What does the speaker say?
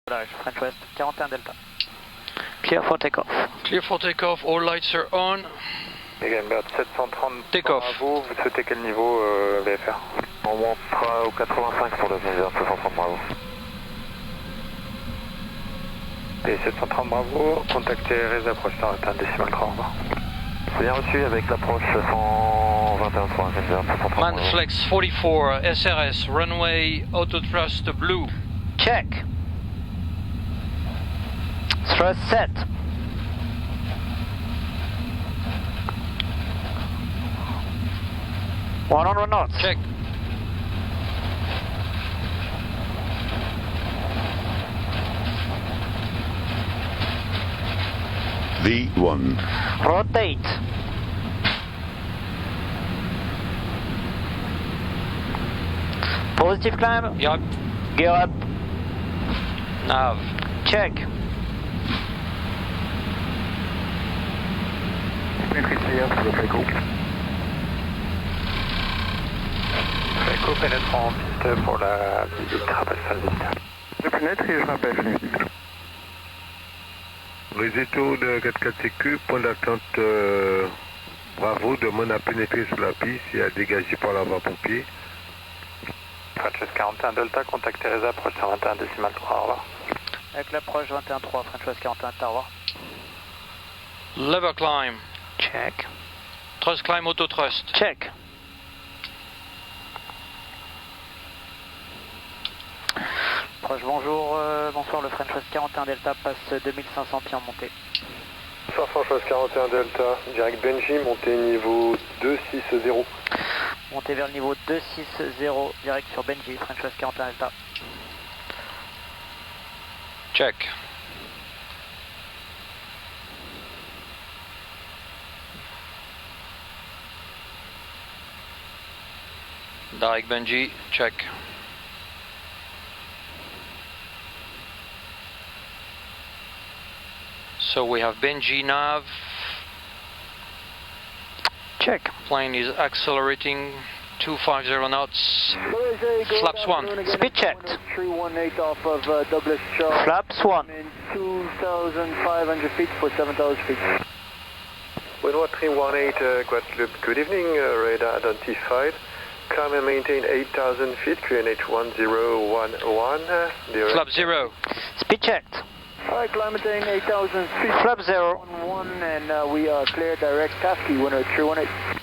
French West, 41 Delta. Clear for takeoff. Clear for takeoff, all lights are on. Egamberg 730 Takeoff. Bravo, vous souhaitez quel niveau VFR? On montera au 85 pour le Egamberg 730 Bravo. Et 730 Bravo, contactez RS, approche 121 décimal 3, au revoir. Bien reçu avec l'approche 121.3, Egamberg 730 Bravo. Manflex 44, SRS, runway, auto thrust blue. Check. Thrust set. One on knots. Check. V1. Rotate. Positive climb. Yep. Gear up. Nav. Check. Takeoff pénétrant en piste pour la visite, rappel salle visite. Je pénètre et je rappelle. Réseau de 44CQ, point d'attente Bravo, demande à pénétrer sur la piste et à dégager par l'avant-pompier. French West 41 Delta, contactez RS, approche 121 décimal 3, au revoir. Avec l'approche 21.3, French West 41, au revoir. Lever climb. Check. Thrust climb, auto thrust. Check. Approche, bonjour, bonsoir, le French West 41 Delta passe 2500 pieds en montée. Bonsoir French West 41 Delta, direct Benji, montée niveau 260. Montez vers le niveau 260, direct sur Benji, French West 41 Delta. Check. Direct Benji, check. So we have Benji nav. Check. Plane is accelerating 250 knots. Flaps 1. Speed checked. 318 off of Douglas Charles. Flaps 1. In 2,500 feet for 7,000 feet. Wind 318 Guadeloupe, good evening, radar identified. Climb and maintain 8,000 feet, QNH 1011. Flap 0. Speed checked. Alright, climb maintain 8,000 feet. Flap 0. 11 and we are clear direct Tasky, winner 318.